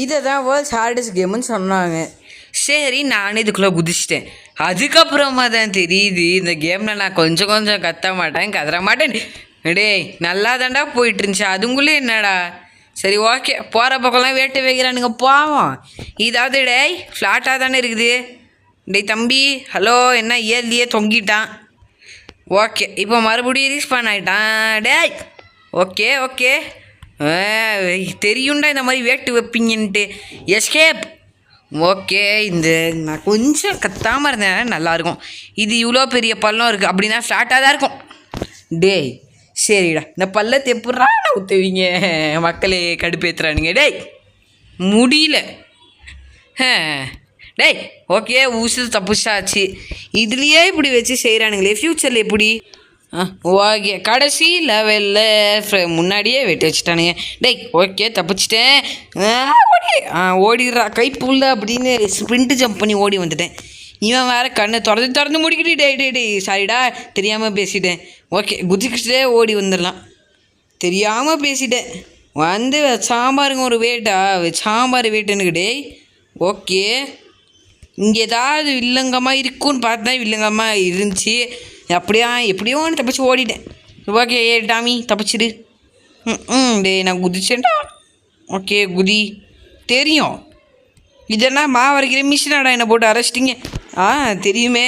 இதை தான் world's hardest கேம்னு சொன்னாங்க. சரி நானே இதுக்குள்ளே குதிச்சிட்டேன். அதுக்கப்புறமா தான் தெரியுது இந்த கேமில் நான் கொஞ்சம் கத்த மாட்டேன், கதற மாட்டேன். டேய் நல்லா தாண்டா போயிட்டு இருந்துச்சு, அதுங்குள்ளே என்னடா. சரி ஓகே, போகிற பக்கம்லாம் வேட்டு வைக்கிறானுங்க போவோம். இதாவது டேய் ஃப்ளாட்டாக தானே இருக்குது. டேய் தம்பி ஹலோ, என்ன ஏர்லியே தொங்கிட்டான். ஓகே இப்போ மறுபடியும் ரீஸ்பான் ஆகிட்டான். டேய் ஓகே ஓகே தெரியும்டா இந்த மாதிரி வேட்டு வைப்பீங்கன்ட்டு. எஸ்கேப். ஓகே இந்த நான் கொஞ்சம் கத்தாமல் இருந்தேன் நல்லாயிருக்கும். இது இவ்வளோ பெரிய பள்ளம் இருக்குது அப்படின்னா ஃப்ளாட்டாக தான் இருக்கும். டேய் சரிடா, இந்த பள்ளத்தை எப்படா ஊற்றுவீங்க மக்களே, கடுப்பேற்றுறானுங்க. டேய் முடியல. டேய் ஓகே ஊசு தப்புச்சாச்சு. இதுலேயே இப்படி வச்சு செய்கிறானுங்களே, ஃப்யூச்சரில் எப்படி? ஓகே கடைசி லெவலில் முன்னாடியே வெட்டி வச்சுட்டானுங்க. டேய் ஓகே தப்பிச்சிட்டேன். ஓடிடுறா கைப்புள்ள அப்படின்னு ஸ்ப்ரிண்ட்டு ஜம்ப் பண்ணி ஓடி வந்துட்டேன். இவன் வேறு கண்ணை திறந்து முடிக்கிட்டு டேய் சாரிடா தெரியாமல் பேசிட்டேன். ஓகே குதிக்கிட்டே ஓடி வந்துடலாம். தெரியாமல் பேசிட்டேன். வந்து சாம்பாருங்க ஒரு வேட்டா, சாம்பார் வேட்டுன்னு. டேய் ஓகே இங்கே ஏதாவது வில்லங்கமாக இருக்குன்னு பார்த்தா வில்லங்கமாக இருந்துச்சு. எப்படியோ தப்பிச்சு ஓடிட்டேன். Okay Tommy தப்பிச்சிடு. டேய் நான் குதிச்சேன்டா. ஓகே குதி. தெரியும் இதென்னா வரைக்கிற மிஷினாடா என்னை போட்டு அரைச்சிட்டிங்க. தெரியுமே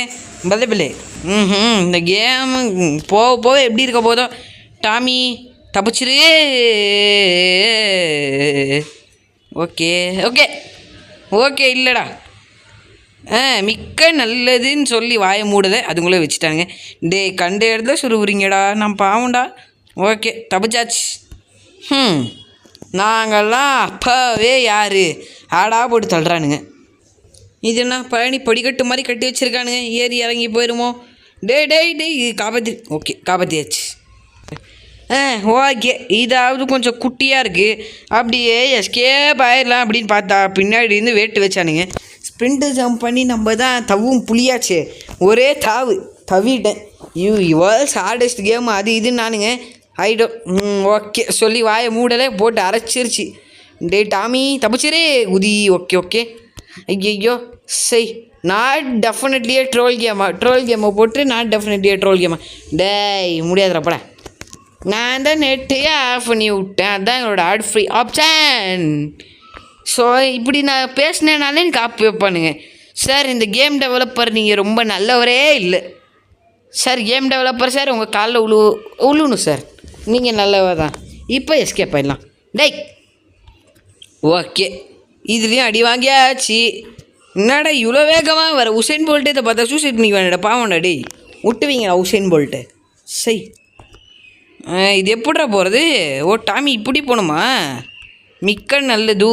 பல்லே. இந்த கேமு போக எப்படி இருக்க போதோ. டாமி தப்பிச்சிரு. ஓகே ஓகே ஓகே இல்லைடா. மிக்க நல்லதுன்னு சொல்லி வாய மூடுதை அதுங்களே வச்சுட்டானுங்க. டே கண்ட இடத்துல சுருவுறீங்கடா, நான் பாவண்டா. ஓகே தப்பிச்சாச்சு. நாங்கள்லாம் அப்போவே யார் ஆடா போட்டு தள்ளுறானுங்க. இது என்ன பழனி படிக்கட்டு மாதிரி கட்டி வச்சுருக்கானுங்க, ஏறி இறங்கி போயிடுமோ. டேய் காப்பாற்றி. ஓகே காப்பாற்றியாச்சு. ஓகே இதாவது கொஞ்சம் குட்டியாக இருக்குது, அப்படியே எஸ்கேப் ஆயிடலாம் அப்படின்னு பார்த்தா பின்னாடி இருந்து வேட்டு வச்சானுங்க. ஸ்ப்ரிண்ட்டு ஜம்ப் பண்ணி நம்ம தான் தவும் புளியாச்சு, ஒரே தவிட்டேன். வேர்ல்ட்ஸ் ஹார்டஸ்ட் கேம் அது இதுன்னு நானுங்க ஆயிடும். ஓகே சொல்லி வாயை மூடலை போட்டு அரைச்சிருச்சு. டே டாமி தப்பிச்சிரே குதி. ஓகே ஐயோ சரி நாட் டெஃபினெட்லியே ட்ரோல் கேமை போட்டு நாட் டெஃபினெட்லியே ட்ரோல் கேமா. டேய் முடியாதுறப்பட நான் தான் நெட்டையே ஆஃப் பண்ணி விட்டேன், அதுதான் எங்களோட ஆட் ஃப்ரீ ஆப்ஷன். ஸோ இப்படி நான் பேசினேனாலே எனக்கு ஆப் வைப்பானுங்க. சார் இந்த கேம் டெவலப்பர் நீங்கள் ரொம்ப நல்லவரே இல்லை சார். கேம் டெவலப்பர் சார் உங்கள் காலில் உழுணும் சார், நீங்கள் நல்லவர் தான். இப்போ எஸ்கேப் ஆயிடலாம். டேய் ஓகே இதுலேயும் அடி வாங்கியாச்சு. என்னடா இவ்வளோ வேகமாக வர உசைன் போல்ட்டு இதை பார்த்தா சூசைட் பண்ணிக்க வேண்டாடா, பாவண்டா. டேய் விட்டுவீங்களா உசைன் போல்ட்டு? சரி இது எப்படிடா போகிறது? ஓ டாமி இப்படி போகணுமா? மிக்க நல்லது.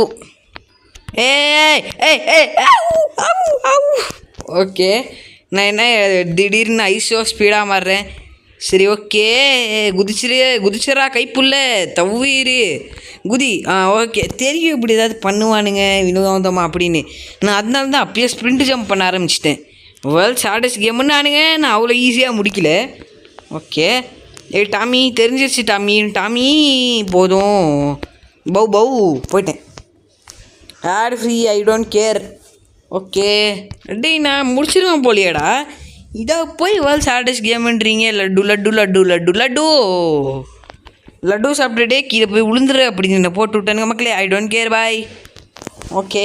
ஓகே நான் என்ன திடீர்னு ஐஸோ ஸ்பீடாக மாறுறேன். சரி ஓகே குதிச்சிடா கைப்புள்ள தவ்வீரு குதி. ஓகே தெரியும் இப்படி ஏதாவது பண்ணுவானுங்க வினோதமாக அப்படின்னு. நான் அதனால தான் அப்பயே ஸ்ப்ரிண்ட் ஜம்ப் பண்ண ஆரம்பிச்சிட்டேன். வேர்ல்ட்ஸ் ஹார்டஸ்ட் கேமுன்னு நான் அவ்வளோ ஈஸியாக முடிக்கல. ஓகே டாமி தெரிஞ்சிருச்சு. டாமி போதும் பௌ போயிட்டேன். Ad free I don't care. Okay டேய் நான் முடிச்சிருவேன் போலியாடா. இதை போய் வேர்ல்ட்ஸ் ஹார்டஸ்ட் கேமுன்றீங்க. லட்டு சாப்பிட்டுட்டே கீழே போய் விழுந்துரு அப்படின்னு போட்டு விட்டானுங்க மக்களே. I don't care bye. Okay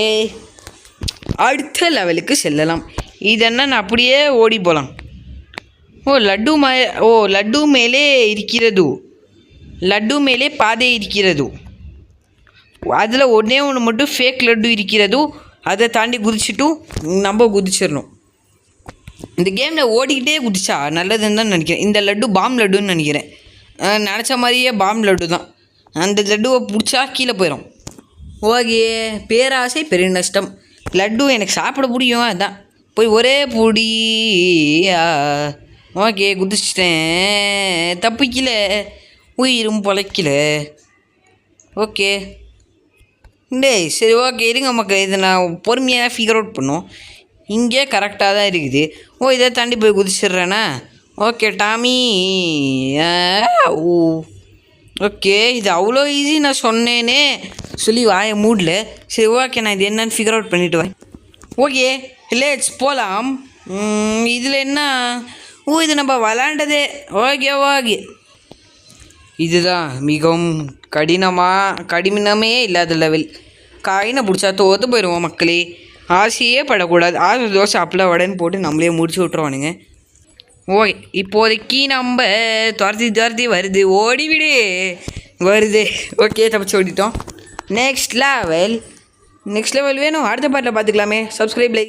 அடுத்த லெவலுக்கு செல்லலாம். இதென்னா நான் அப்படியே ஓடி போகலாம். லட்டு மேலே இருக்கிறது, லட்டு மேலே பாதை இருக்கிறது, அதில் ஒன்றே ஒன்று மட்டும் ஃபேக் லட்டு இருக்கிறது, அதை தாண்டி குதிச்சுட்டும் நம்ம குதிச்சிடணும். இந்த கேமில் ஓடிக்கிட்டே குதிச்சா நல்லதுன்னு தான் நினைக்கிறேன். இந்த லட்டு பாம் லட்டுன்னு நினைக்கிறேன். நினச்ச மாதிரியே பாம் லட்டு தான். அந்த லட்டுவை பிடிச்சா கீழே போயிடும். ஓகே பேராசை பெரிய நஷ்டம். லட்டு எனக்கு சாப்பிட பிடிக்கும், அதுதான் போய் ஒரே பொடி. ஓகே குதிச்சிட்டேன், தப்பிக்கல, உயிரும் பொழைக்கல. ஓகே டேய் சரி ஓகே இருங்க மக்கள், இதை நான் பொறுமையாக ஃபிகர் அவுட் பண்ணும். இங்கே கரெக்டாக தான் இருக்குது. இதை தாண்டி போய் குதிச்சிட்றேண்ணா. Okay Tommy. ஓகே இது அவ்வளோ ஈஸி நான் சொன்னேனே. சொல்லி வாய மூடல. சரி ஓகே, நான் இது என்னன்னு ஃபிகர் அவுட் பண்ணிவிட்டு வரேன். ஓகே லேட்ஸ் போகலாம். இதில் என்ன? இது நம்ம விளாண்டதே. ஓகே ஓகே, இதுதான் மிகவும் கடினமே இல்லாத லெவல். காயினை பிடிச்சா தோற்று போயிடுவோம் மக்களே. ஆசையே படக்கூடாது. ஆசை தோசை அப்பெல்லாம் உடனே போட்டு நம்மளே முடிச்சு விட்ருவானுங்க. ஓகே, இப்போதைக்கு நம்ம துரத்தி வருது. ஓடிவிடு வருது. ஓகே, தப்பிச்சு ஓடிட்டோம். நெக்ஸ்ட் லெவல் வேணும். அடுத்த பாட்டில் பார்த்துக்கலாமே. Subscribe like